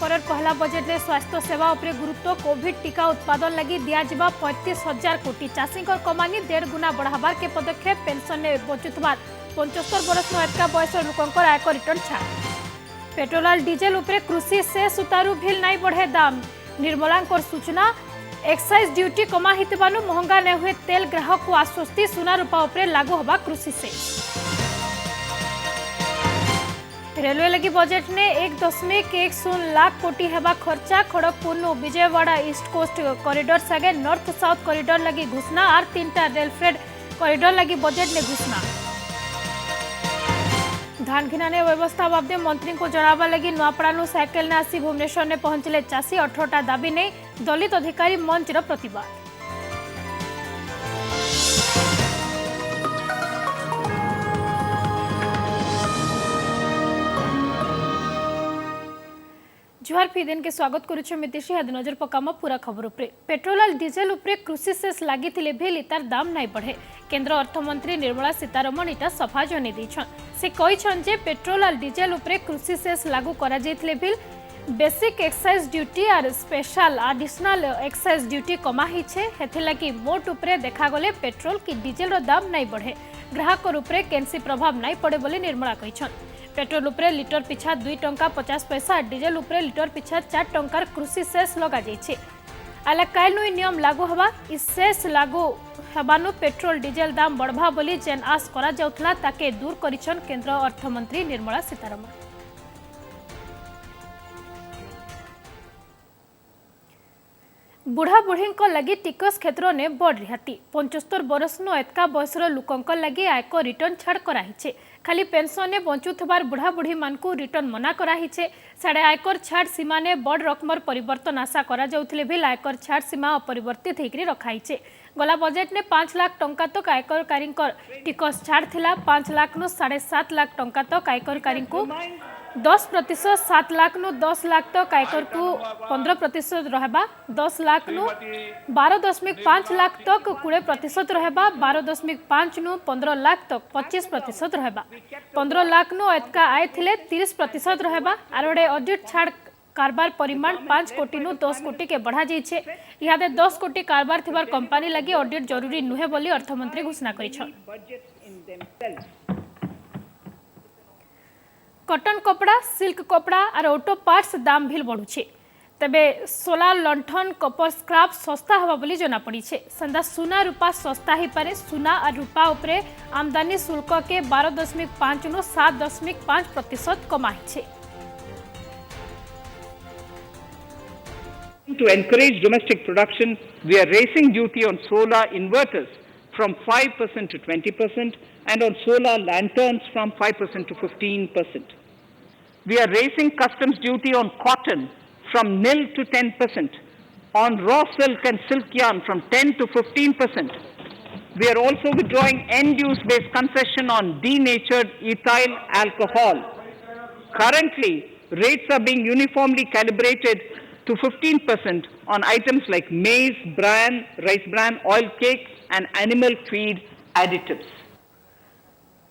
सरकार पहला बजेट में स्वास्थ्य सेवा उपरे गुरुत्व कोविड टीका उत्पादन लगी दिज्व 35,000 कोटी चाषी कमानी 1.5 गुना बढ़ावार के पदक्षेप पेंशन ने बचुवा 75 वर्ष एतका बयस लोक आयकर रिटर्न छाड़ पेट्रोल और डीजेल उपरे कृषि से सुतारू भिल नहीं बढ़े दाम निर्मला सूचना एक्साइज ड्यूटी कमा हितबानु महंगा न हुए तेल ग्राहक को आश्वस्ति सुना रूपा उपरे लागू होगा कृषि से रेलवे लगी बजेट ने 1.10 लाख कोटी हेबा खर्चा खड़गपुर नु विजयवाड़ा ईस्ट कोस्ट कॉरिडोर सगे नॉर्थ साउथ कॉरिडोर लगी घोषणा और 3टा रेल फ्रेड कॉरिडोर लगी बजेट ने घोषणा धान घिनाने व्यवस्था बाबदे मंत्री को जनावा लगी नुआपड़ा साइकेल ने आसी भुवनेश्वर ने पहुंचले चाषी 18टा दाबी नहीं दलित अधिकारी मंच प्रतिवाद जुहार फी दिन के स्वागत करुछे मितिशी हद नजर पकाम पूरा खबर उपरे पेट्रोल और डीजेल उपरे कृषि सेस लागिथिले भी तार दाम नहीं बढ़े केंद्र अर्थमंत्री निर्मला सीतारमण इटा सफा जने दैछन से कहिछन जे पेट्रोल और डीजेल उपरे कृषि सेस लागू करा जैथिले भी बेसिक एक्साइज ड्यूटी और स्पेशल एडिशनल एक्साइज ड्यूटी कमा हिछे हेथिलाकि मोट उपरे देखा गले पेट्रोल की डीजेल रो दाम नहीं बढ़े ग्राहक उपरे केनसी प्रभाव नहीं पड़े बोली निर्मला कहिछन पेट्रोल उपरे लिटर पिछा 2 टंका 50 पैसा डीजेल उपरे लिटर पिछा 4 टंकार कृषि सेस लगा जाइछे आला काल नियम लागू हवा इस सेस लागू हबानु पेट्रोल डीजेल दाम बढ़वा बोली जेन आस करा जाउथला ताके दूर करिछन केंद्र अर्थमंत्री निर्मला सीतारमण बुढ़ा बुढ़ी लगी टिकस क्षेत्र ने बड़ रिहाती 75 वर्ष नु एतका बयसर लोक लगी आयकर रिटर्न छाड़ कराही खाली पेंशन ने बंचुथबार बुढ़ा बुढ़ी मानकू रिटर्न मना कराही साढ़े आयकर छाड़ सीमा ने बड़ रकमर परिवर्तन आशा करा जाउथिले भी आयकर छाड़ सीमा अपरिवर्तित होकर रखाई गला बजेट ने 5 लाख टंका तक आयकरकारी टिकस छाड़ थिला 5 लाख नु 7.5 लाख टंका तक आयकरकारी 10% 7 लाख नु 10 लाख तक आयकर को 15% रहबा 10 लाख नु 12.5 लाख तक 20% रहबा 12.5 नु 15 लाख तक 25% रहबा 15 लाख नु एतका आय थिले 30% रहबा आरोडे ऑडिट छाड़ कारबार परिमाण 5 कोटी नु 10 कोटी के बढ़ा जाइछे इहादे 10 कोटी कारबार थिबार कंपनी लगी ऑडिट जरूरी नुहे बोली अर्थमंत्री घोषणा करिछन कॉटन कपड़ा सिल्क कपड़ा और ऑटो पार्ट्स दाम भी बढ़ुछे तबे सोलार लंठन कपर स्क्रैप सस्ता हवा बोली जना पड़ी संदा सुना रूपा सस्ता ही पारे सुना और रूपा उपरे आमदानी शुल्क के 12.5 नु 7.5% कमाई To encourage domestic production, we are raising duty on solar inverters from 5% to 20% and on solar lanterns from 5% to 15%. We are raising customs duty on cotton from 0 to 10%, on raw silk and silk yarn from 10 to 15%. We are also withdrawing end-use based concession on denatured ethyl alcohol. Currently, rates are being uniformly calibrated to 15% on items like maize, bran, rice bran, oil cakes and animal feed additives.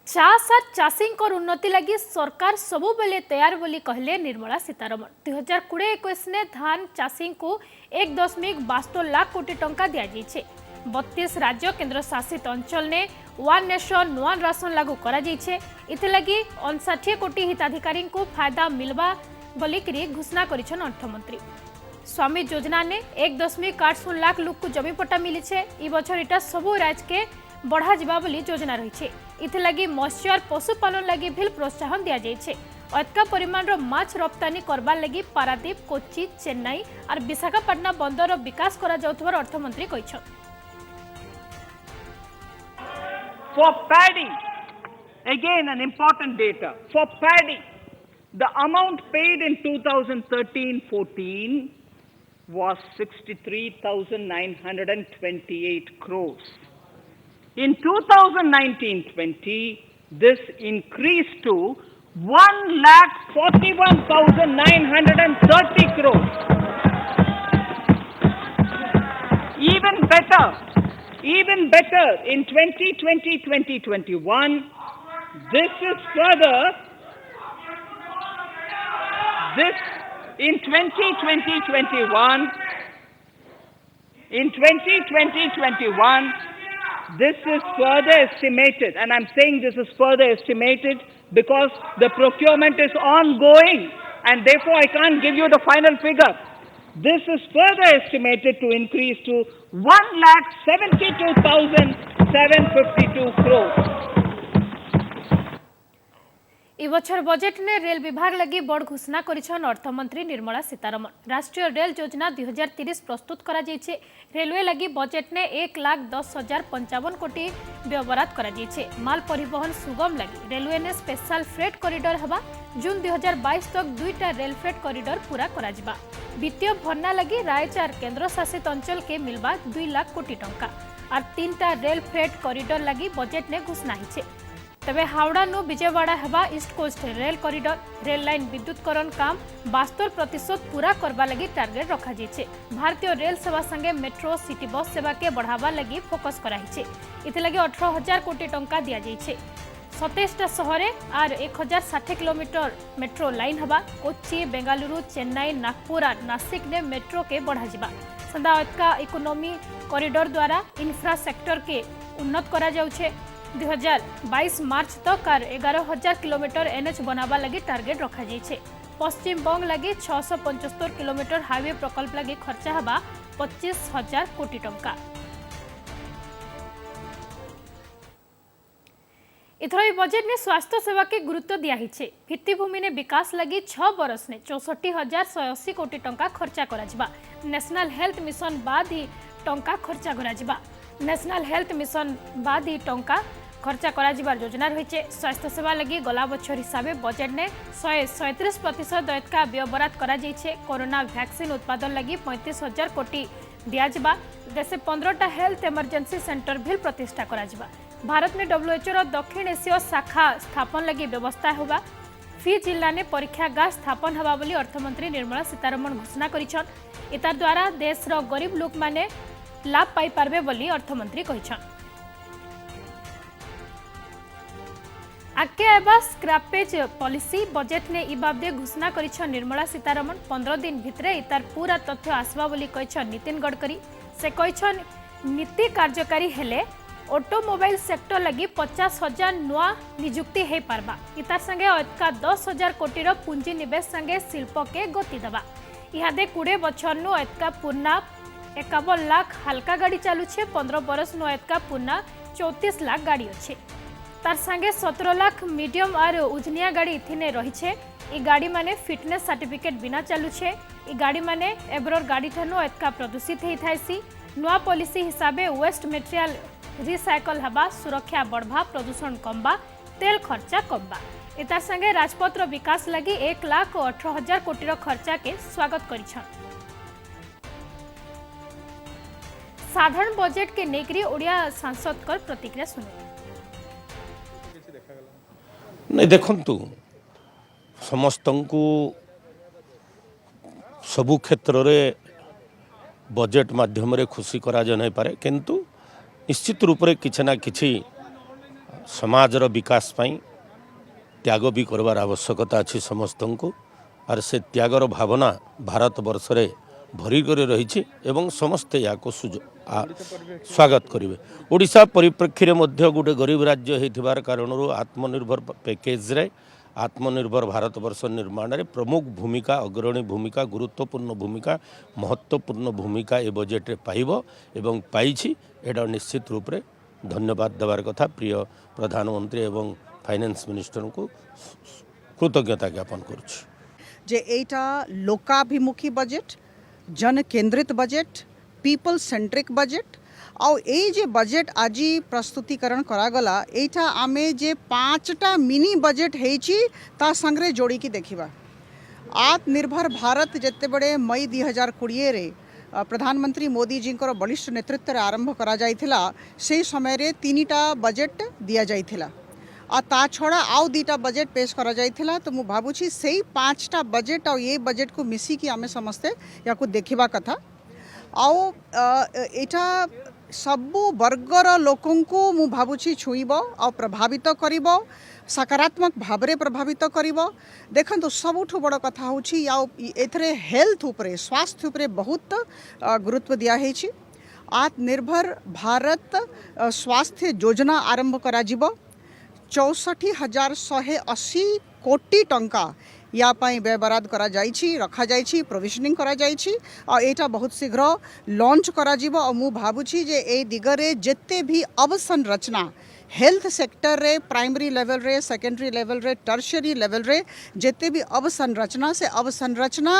चाष और चाषी उन्नति लगी सरकार सबु बेले तैयार बोली कहले निर्मला सीतारमण 2020-21 ने धान चाषी को 1.62 लाख कोटी टंका दिया जाइछे 32 राज्य केंद्र शासित अंचल ने वन नेशन वन राशन लागू करा जाइछे इथे लगी 59 कोटी हिताधिकारी को फायदा मिलबा बोली घोषणा करिछन अर्थमंत्री स्वामी योजना ने 1.8 लाख लोक को जमी पट्टा मिली ई बछर इटा सबु राज्य के बढ़ा जिबा बोली योजना रही इथे लगी मत्स्य और पशुपालन लगी भी प्रोत्साहन दिया जाइछे अतका परिमाण रो माछ रप्तानी करबार लगी पारादीप कोच्चि चेन्नई और विशाखापट्टनम बंदर विकास करा जाउथबार अर्थमंत्री कहिछन For paddy, again an important data. For paddy, the amount paid in 2013-14 was 63,928 crores. In 2019-20, this increased to 1,41,930 crores. Even better, in 2020-2021, this In 2020-21, this is further estimated, and I'm saying this is further estimated because the procurement is ongoing, and therefore I can't give you the final figure. This is further estimated to increase to 1,72,752 crores. इ बछर budget ने rail विभाग लगी बड़ घोषणा करिछन अर्थमंत्री निर्मला सीतारमण। राष्ट्रीय rail योजना 2030 प्रस्तुत करा जाइछे। रेलवे लगी बजेट ने 1,10,055 कोटी व्यवहार करा जाइछे। माल परिवहन सुगम लगी रेलवे ने स्पेशल फ्रेट कॉरिडोर हवा जून 2022 तक 2टा रेल फ्रेट कॉरिडोर पूरा करा जिबा। वित्तीय भरना लगी रायचार केंद्र शासित अंचल के मिलबा 2 लाख कोटी टंका और 3टा रेल फ्रेट कॉरिडोर लगी बजेट ने घोषणा हिचे। तबे हावड़ा नु विजयवाड़ा हेबा east coast rail corridor rail line विद्युतकरण काम 72% पूरा करबा लगी टार्गेट रखा जाइछे। भारतीय रेल सेवा संगे मेट्रो सिटी बस सेवा के बढ़ावा लगी फोकस कराइछे। इथे लगी 18,000 कोटी टंका दिया जाइछे। 27टा शहरे आर 1060 किलोमीटर मेट्रो लाइन हवा। कोच्चि बेंगालुरु चेन्नई नागपुर और नासिक ने मेट्रो के बढ़ा जिबा। संदा का इकोनॉमी कॉरिडोर द्वारा इंफ्रा सेक्टर के उन्नत करा जाउछे। 2022 मार्च तक 11,000 किलोमीटर एनएच बनावा लगी टार्गेट रखा जाइछे। पश्चिम बंग लगी 675 किलोमीटर हाईवे प्रकल्प लगी खर्चा हवा 25,000 कोटी टंका। इथर बजेट ने स्वास्थ्य सेवा के गुरुत्व दिया हिचे। भित्तिभूमि ने विकास लगी 6 बरस ने 64,180 कोटी टंका खर्चा करा जिबा। नेशनल हेल्थ मिशन बाद ही टंका खर्चा करा जिबा। नेशनल हेल्थ मिशन बाद ही टंका खर्चा करा जिबार योजना रही। स्वास्थ्य सेवा लगी गला बछर हिसाब से बजेट ने 137% दैनिक व्यवहार करा जाइछे। कोरोना वैक्सीन उत्पादन लगी 35,000 कोटी दिया जिबा। देशे 15टा हेल्थ इमरजेंसी सेंटर भी प्रतिष्ठा करा जिबा। भारत ने WHO दक्षिण एशिया शाखा स्थापन लगी व्यवस्था होगा। फी जिला ने परीक्षागार स्थापन हवा बोली अर्थमंत्री निर्मला सीतारमण घोषणा करिछन। इतार द्वारा देश रो गरीब लोक माने लाभ पाई पारबे बोली अर्थमंत्री कहिछन। आगे एबा स्क्रैपेज पॉलिसी बजेट ने इ बाबदे घोषणा करिछन निर्मला सीतारमण। 15 दिन भितरे इतार पूरा तथ्य आसबा बोली कहिछन नितिन गडकरी। से कहिछन नीति कार्यकारी हेले ऑटोमोबाइल सेक्टर लगी 50,000 नुआ नियुक्ति हे पारबा। इतार संगे अतका 10,000 कोटी रो पूंजी निवेश संगे शिल्प के गति दबा। इहादे 20 बछर नु अतका पूर्णा 51 लाख हल्का गाड़ी चालू छे। 15 बरस नु अतका पूर्णा 34 लाख गाड़ी अच्छे। तार संगे 17 लाख मीडियम और उजनिया गाड़ी इथिने रही छे। इ गाड़ी माने फिटनेस सर्टिफिकेट बिना चालू छे। इ गाड़ी माने एब्रोर गाड़ी ठानु अतका प्रदूषित हे थाइसी। नुआ पॉलिसी हिसाबे वेस्ट मटेरियल रिसाइकल हबा सुरक्षा बढ़बा प्रदूषण कमबा तेल खर्चा कमबा। इतार संगे राजपथ विकास लगी 1,18,000 कोटी खर्चा के स्वागत करिछन। साधारण बजेट के नेकरी ओडिया सांसद कर प्रतिक्रिया सुने। नहीं देखंतु समस्त को सबु क्षेत्र रे बजेट माध्यम रे खुशी करा जा नहीं पारे किंतु निश्चित रूप से किसी ना किसी समाजर विकास पाई त्याग भी करवार आवश्यकता अच्छी समस्त को और से त्यागर भावना भारत वर्ष रे भरी कर रही एवं समस्ते या स्वागत करेंगे। ओडिशा परिप्रेक्षी रे मध्य गोटे गरीब राज्य होइथिबार कारणरू आत्मनिर्भर पैकेज रे आत्मनिर्भर भारत वर्ष निर्माण रे प्रमुख भूमिका अग्रणी भूमिका गुरुत्वपूर्ण भूमिका महत्वपूर्ण भूमिका ए बजेट रे पाइबो एवं पाइछि। एटा निश्चित रूप रे धन्यवाद देवार कथा प्रिय प्रधानमंत्री एवं फाइनेंस मिनिस्टर को कृतज्ञता ज्ञापन करुछि जे एटा लोकाभिमुखी बजेट जन केंद्रित बजेट पीपल सेंट्रिक बजेट आउ ए जे बजेट आज प्रस्तुतिकरण करागला एटा आमे जे 5टा मिनी बजेट हेछि ता संगरे जोड़ी की देखिबा। आत्मनिर्भर भारत जते बड़े मई 2020 रे प्रधानमंत्री मोदी जी को बलिष्ठ नेतृत्व रे आरंभ करा जाइथिला से समय रे 3टा बजेट दिया जाइथिला आ ता छड़ा आउ 2टा बजेट पेश करा जाइथिला। तो मु भाबुछि सेही 5टा बजेट आ ये बजेट को मिसी कि आमे समस्ते या को देखिबा कथा। आउ एटा सबु वर्गर लोकंकु मु भाबुछि छुईब आ प्रभावित करिब सकारात्मक भावरे प्रभावित करिब। देखंतु सबुठु बड़ कथा होछि एथरे हेल्थ उपरे स्वास्थ्य उपरे बहुत गुरुत्व दिया हेछि। आत्मनिर्भर भारत स्वास्थ्य योजना आरंभ करा जिवो 64,180 कोटी टंका या पाई व्ययबराद करा जाइछि रखा जाइछि प्रोविजनिंग करा जाइछि और एटा बहुत शीघ्र लॉन्च करा जिवो। और मु भाबुछि जे ए दिगरे जेते भी अवसंरचना हेल्थ सेक्टर रे प्राइमरी लेवल रे सेकेंडरी लेवल रे टर्शियरी लेवल रे जेते भी अवसंरचना से अवसंरचना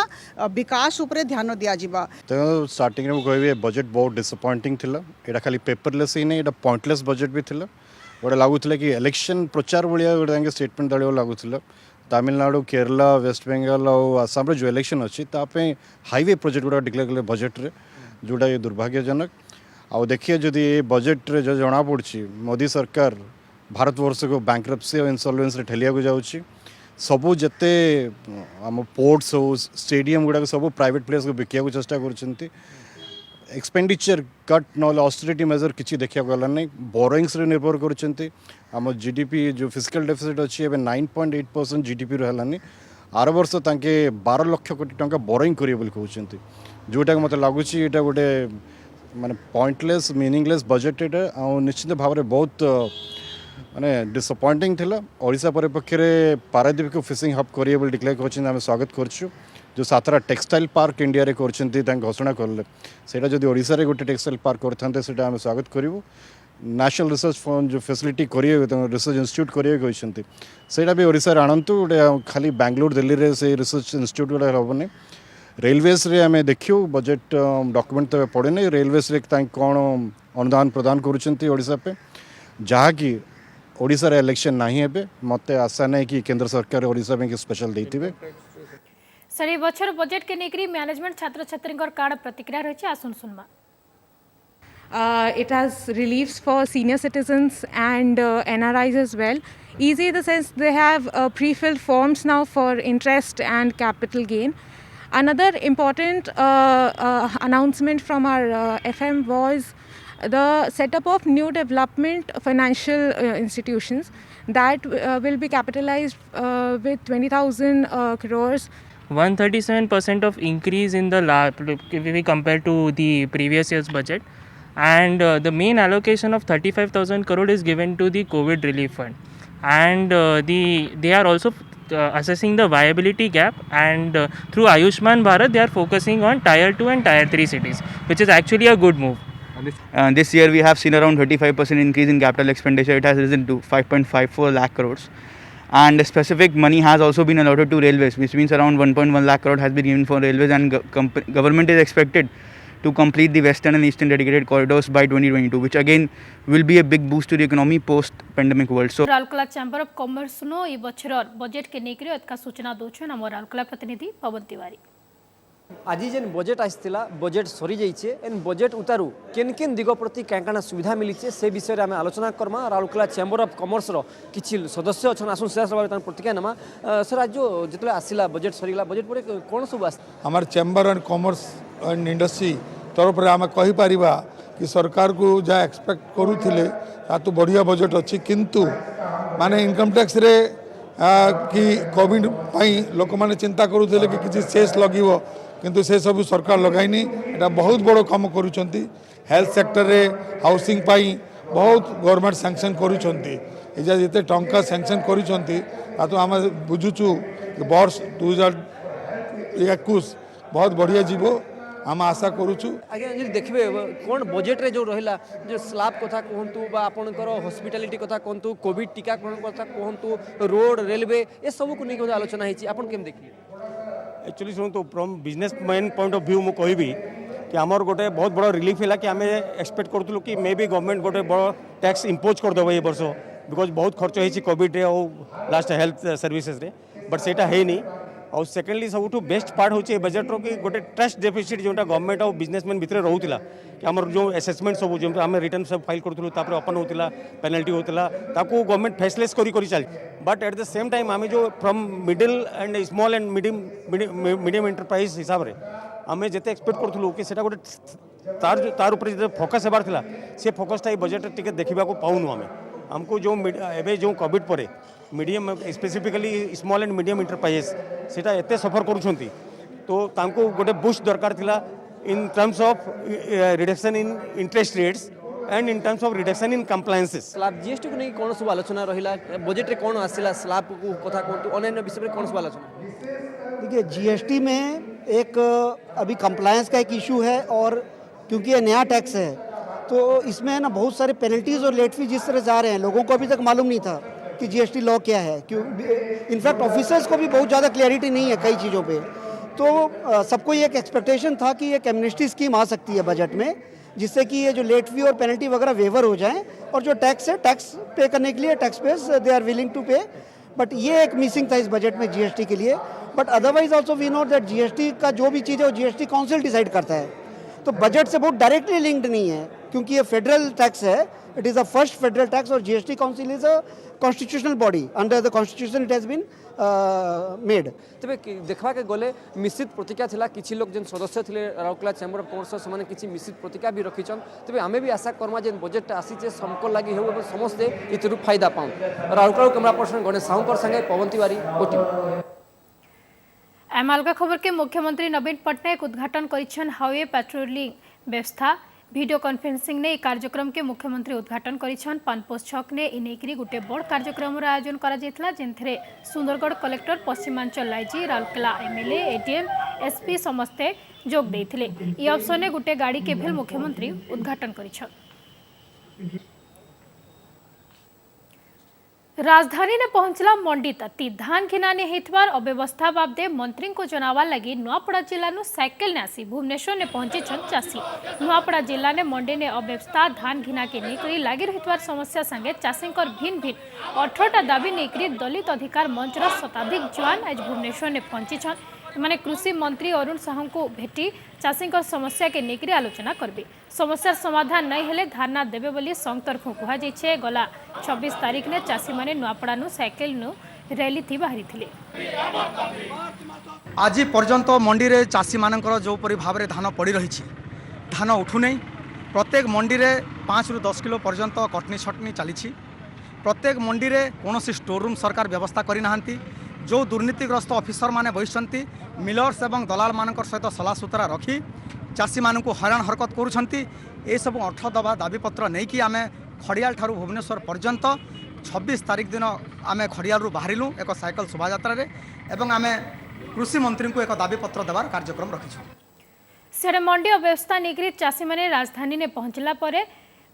विकास उपरे ध्यान दिया जिबा। तो स्टार्टिंग में कहबे बजट बहुत डिसअपॉइंटिंग थिला। एटा खाली पेपरलेस ही नहीं, एटा पॉइंटलेस बजट भी थिला। गोटे लगुला कि इलेक्शन प्रचार भाया गोटे स्टेटमेंट दल लगुला। तमिलनाडु केरला वेस्ट बेंगल और आसाम जो इलेक्शन अच्छी तापे हाईवे प्रोजेक्ट गुड़ा डिक्लेयर कले बजट रे जोटा ये दुर्भाग्यजनक। आउ देखिए जदि ये बजट रे जो जना पड़ी मोदी सरकार भारतवर्ष को बैंक्रप्सी और इंसॉल्वेंस रे ठेलिया को जाउछि। सबू जिते आम पोर्ट्स हो स्टेडियम गुड़ा सब प्राइवेट प्लेस को बिकिया चेष्टा कर एक्सपेंडिचर कट ना ऑस्टेरिटी मेजर किसी देखा गला नहीं। बोरोइंग्स रे निर्भर कर आम जीडीपी जो फिजिकल डेफिसिट अच्छी 9.8% जीडीपी रहानी। आर वर्ष तांके 12 लाख कोटी टंका बोरोइंग करिए बोली कहउछंती, जोटा मते लागुची एटा गोटे माने पॉइंटलेस मीनिंगलेस बजट एटा। आ निश्चित भाव में बहुत माने डिसअपॉइंटिंग थिला। ओडिशा परिप्रेक्षी रे पारादीप को फिशिंग हब करिए बोली डिक्लेयर करछिन, आम स्वागत करछु। जो 7टा टेक्सटाइल पार्क इंडिया रे करछंती तां घोषणा करले सेटा जदि ओडिशा रे गोटे टेक्सटाइल पार्क करथांते सेटा आम स्वागत करिवो। नेशनल रिसर्च फंड जो फैसिलिटी करिए रिसर्च इंस्टीट्यूट करिए कहछंती सेटा भी ओडिशा रे आनंतु। गोटे खाली बेंगलोर दिल्ली रे से रिसर्च इंस्टीट्यूट गुड़ा हेबनी। रेलवेज रे आम देखियो बजट डॉक्यूमेंट तो पड़े नहीं। रेलवेज रे कौन अनुदान प्रदान करुँच ओडिशा पे जहाँकि ओडिशा रे इलेक्शन नहीं है। मत आशा नहीं कि केंद्र सरकार ओडिशा में स्पेशल देते। सारे बछर बजट के नेकरी मैनेजमेंट छात्र छात्री काण प्रतिक्रिया रही आसुन सुनमा। It has reliefs for senior citizens and NRIs as well. Easy in the sense they have pre-filled forms now for interest and capital gain. Another important announcement from our FM was the setup of new development financial institutions that will be capitalized with 20,000 crores. 137% of increase in the if we compare to the previous year's budget, and the main allocation of 35,000 crore is given to the COVID relief fund, and they are also assessing the viability gap, and through Ayushman Bharat they are focusing on tier 2 and tier 3 cities, which is actually a good move. This year we have seen around 35% increase in capital expenditure. It has risen to 5.54 lakh crores. And specific money has also been allotted to railways, which means around 1.1 lakh crore has been given for railways, and government is expected to complete the western and eastern dedicated corridors by 2022, which again will be a big boost to the economy post pandemic world. So Rourkela chamber of commerce नो ये बछर budget के नेकरी अतका सूचना दोछन हमर राउरकेला प्रतिनिधि पवन तिवारी। आज जेन budget आसला बजेट सरी जाइए एन बजेट उतारू केन केन दिग प्रति क्या सुविधा मिली से विषय में आलोचना Karma. Rourkela chamber of commerce किसी सदस्य अच्छा आसुन से प्रतिक्रिया नमा। सर आज जो जिते आसला बजेट सरीगला बजेट पर कौन सब आस हमार chamber and commerce and industry तरफ आम कहीपर कि सरकार को जहाँ एक्सपेक्ट करूले तो बढ़िया बजेट अच्छी, किंतु माने इनकम टैक्स रे कि कोविड लोक मैंने चिंता करूले कि किसी सेस लगे, किंतु से सब सरकार लगाइनी। एटा बहुत बड़ काम करुछंती। हेल्थ सेक्टर रे हाउसिंग पाई बहुत गवर्नमेंट सैंक्शन करुछंती। एजा जिते टंका सैंक्शन करुछंती तो आम बुझुचु कि वर्ष 2021 बहुत बढ़िया जीवो आम आशा करुचु। आज्ञा जी देखिए कौन बजेट रे जो रहिला जो स्लैब कथा कहतु बा आपनकर हॉस्पिटैलिटी कथा कहतु कोविड टीकाकरण कथा कहतु रोड रेलवे ये सब को नहीं आलोचना होती आपन केम देखिए। एक्चुअली शुणु from businessman point of view मुझे कहबी कि आमर गोटे बहुत बड़ा रिलीफ है कि आम एक्सपेक्ट करूँ कि मे बी गवर्नमेंट गोटे बड़ा टैक्स इम्पोज करदेव ये वर्ष, बिकज बहुत खर्च होती कोविड रे और लास्ट हेल्थ सर्विसेज रे, बट सेटा है नहीं। और सेकेंडली सब बेस्ट पार्ट होचे बजेट रो कि गोटे ट्रस्ट डेफिसिट जोटा गवर्नमेंट और बिजनेसमैन भितर रोला कि आमर जो असेसमेंट सब जो आम रिटर्न सब फाइल करूँ तापर ओपन होता पेनाल्टी होता ताकू गवर्नमेंट फेसलेस करी चल, but at the same time आम जो from middle and small and medium enterprise हिसाब से आम जिते एक्सपेक्ट करूँ कि सेटा गोटे तार ऊपर जो फोकस होबार थिला से फोकसटा ये बजेट टिके देखा पाऊनु आम आमको जो एबे जो कोविड पर medium specifically small and medium enterprises सेटा एते सफर करूछंती तो तांको गोटे बूस्ट दरकार थिला in terms of reduction in interest rates and in terms of reduction in compliances. Slab GST को नहीं कौन सब आलोचना रहिला बजेट रे कौन आसिला स्लैब को कथा कहतु अन्य विषय में कौन सब आलोचना? देखिए जीएसटी में एक अभी कंप्लायंस का एक इशू है और क्योंकि ये नया टैक्स है तो इसमें ना बहुत सारे पेनल्टीज और लेट फी जिस तरह जा रहे हैं लोगों को अभी तक मालूम नहीं था कि जीएसटी लॉ क्या है क्यों इनफैक्ट ऑफिसर्स को भी बहुत ज़्यादा क्लैरिटी नहीं है कई चीज़ों पे तो सबको ये एक एक्सपेक्टेशन था कि एक एमनेस्टी स्कीम आ सकती है बजट में जिससे कि ये जो लेट फी और पेनल्टी वगैरह वेवर हो जाएं और जो टैक्स है टैक्स पे करने के लिए tax payers they are willing to pay but ये एक मिसिंग था इस बजट में जीएसटी के लिए but otherwise also we know that GST का जो भी चीज़ है वो जीएसटी काउंसिल डिसाइड करता है तो बजट से बहुत डायरेक्टली लिंक्ड नहीं है क्योंकि ये फेडरल टैक्स है it is the first federal tax और GST council is a constitutional body under the constitution it has been made. तेरे देखा के गले मिश्रित प्रतिक्रिया थिला किछि लोग जेन सदस्य थिले राउरकेला चैम्बर ऑफ कॉमर्स से किछि मिश्रित प्रतिक्रिया भी रखिछन तेबे आमे भी आशा करमा जेन बजेट आसीचे समको लागि हो समस्ते इतरु फायदा पाऊं। राउरकेला कैमरा पर्सन गणेश साहूकर संगे पवन तिवारी ओटीवी। एम अलगा खबर के मुख्यमंत्री नवीन पट्टनायक उद्घाटन करिछन हाईवे पेट्रोलिंग व्यवस्था वीडियो कॉन्फ्रेंसिंग ने कार्यक्रम के मुख्यमंत्री उद्घाटन करिछन पानपोस्ट छक ने इनेकरी गोटे बड़ कार्यक्रम आयोजन करा जेतला जेनथरे सुंदरगढ़ कलेक्टर पश्चिमांचल IG Rourkela MLA ADM SP समस्ते जोग देथिले ई अवसर ने गोटे गाड़ी के भी मुख्यमंत्री उद्घाटन करिछन। राजधानी ने पहुंचला मंडी तत्ती धान घिनाने हेतवार अव्यवस्था बाबदे मंत्री को जनावा लगी नुआपड़ा जिला नु साइकिल ने आसी भुवनेश्वर ने पहुंची चाषी नुआपड़ा जिला ने मंडी ने अव्यवस्था धान घिना के नेकरी लगी रहितवार समस्या संगे चाषी भिन्न भिन्न 18टा दाबी नेकरी दलित अधिकार मंचर शताधिक जवान आज भुवनेश्वर ने पहुंची मैंने कृषि मंत्री अरुण साहू को भेटी चाषी समस्या के नेकरी आलोचना करबे समस्या समाधान नहीं हेले धारणा देवे बोली संघ तरफ कहुई गला 26 तारीख ने चाषी मैंने नुआपड़ा साइकिल रैली थी बाहरी थिले। आज पर्यंत मंडी रे चाषी मानकर जो परि भाव में धान पड़ी रही धान उठू नहीं प्रत्येक मंडी रे 5 ରୁ 10 किलो पर्यंत कटनी छटनी चली प्रत्येक मंडी रे कौन स्टोर रूम सरकार व्यवस्था करना जो दुर्नीतिग्रस्त ऑफिसर माने बहिष्ठन्ति मिलर्स एवं दलाल मानकर सहित सला सुतरा रखी चाषी मानक हैरान हरकत करुछन्ति ए सब 8 दबा दाबीपत्र नहीं कि आमे खड़ियाल ठारू भुवनेश्वर पर्यंत 26 तारीख दिन आमे खड़ियालू बाहरिलु एक साइकिल शोभायात्रा रे एवं आमे कृषि मंत्री को एक दाबीपत्र देवार कार्यक्रम रखिछु। सेरे मंडी अव्यवस्था निगरी चाषी माने राजधानी ने पहुंचला परे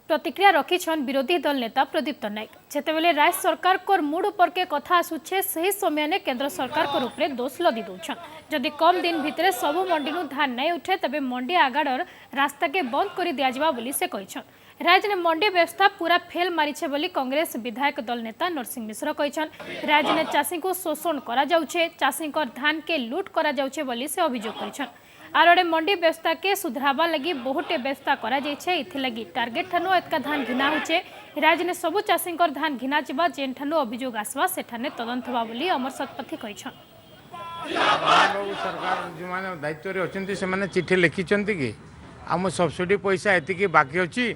प्रतिक्रिया रखिछन विरोधी दल नेता प्रदीप्त नायक जेतेबेले राज्य सरकार कोर मूड उपर के कथा आसुछे सही समय ने केंद्र सरकार को रूप में दोष लदी दौछन जदि कम दिन भितरे सबु मंडी नु धान नहीं उठे तबे मंडी आगाड़र रास्ता के बंद कर दिया जाबा बोली से कहिछन। राज्य ने मंडी व्यवस्था पूरा फेल मारिछे बोली कांग्रेस विधायक दल नेता नरसिंह मिश्र कहिछन। राज्य ने चाषी को शोषण करा जाउछे चाषी को धान के लूट करा जाउछे बोली से अभियोग करिछन। आरोड़े मंडी व्यवस्था के सुधारवा लगी बहुटे व्यवस्था करा जाइछे इथिलगी टार्गेट ठानु एतका धान घिना होचे राज्य ने सबु चाषी धान घिना जिबा जेन ठानु अभियोग आसवा सेठाने तदंत होबा बोली अमर शतपथी कहिछन। सरकार जो माने दायित्व रे अछंती से माने चिट्ठी लिखिचंती कि आम सब्सिडी पैसा एतिकी बाकी अछि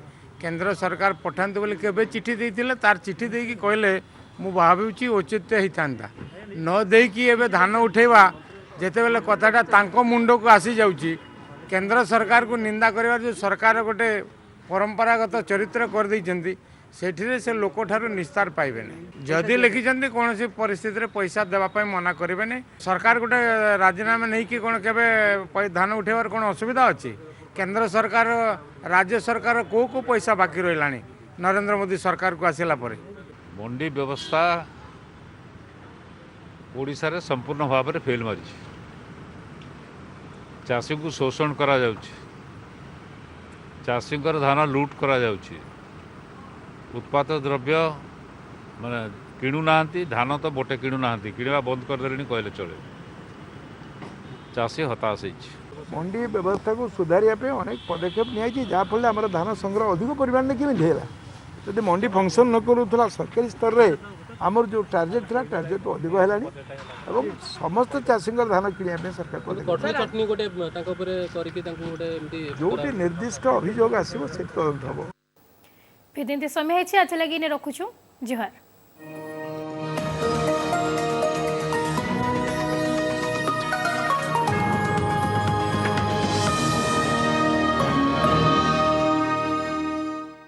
केंद्र सरकार पठांते बोले केबे चिट्ठी देइतिले तार चिट्ठी देकी कहले मु भाबुची औचित्य हितांता न देकी एबे धान उठेबा जेतेबेले कथाटा तांको मुंडो को आसी जाउची केंद्र सरकार को निंदा करिवार जो सरकार गोटे परंपरागत चरित्र कर दैचंती सेठिरे से लोक ठारू निस्तार पाइबेनी जदि लिखिचंती कौन सी परिस्थिति रे पैसा देवा पाई मना करिबेनी सरकार गोटे राजीनामा नहीं कि कोन केबे धान उठेबार कोन असुविधा अछि केंद्र सरकार राज्य सरकार को पैसा बाकी रहिलानी नरेंद्र मोदी सरकार को आसिला परे मंडी व्यवस्था ओडिशा रे संपूर्ण भाव में फेल मारी चाषी को शोषण करा जाउछि चाषी धान लूट करा जाउछि उत्पाद द्रव्य माने किणु नाहंती धान तो बोटे किणु नाहंती किणवा बंद कर देलेनी कहले चले चाषी हताश होइछि। मंडी व्यवस्था को सुधारिया पे अनेक पदक्षेप नियाई जहाँफल आम धान संग्रह अधिक परिमाण में केमी है जब मंडी फंक्शन न करूला सरकारी स्तर में आमर जो टार्गेट था टार्गेट अधिक है और समस्त चाषी धान किणा सरकार जो निर्दिष्ट अभियोग आसो से हम। फिर समय आज लगी रखुछु जुहार।